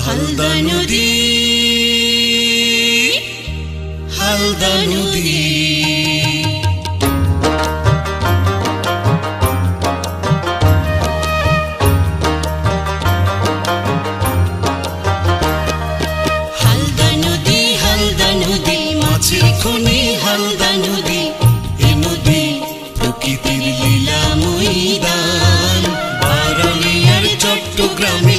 হালদা নদী, হালদা নদী। হালদা নদী, হালদা নদী, মাছের খনি হালদা নদী। এ নদী প্রকৃতির লীলা ময়দান, বারালিয়ার চট্টগ্রামে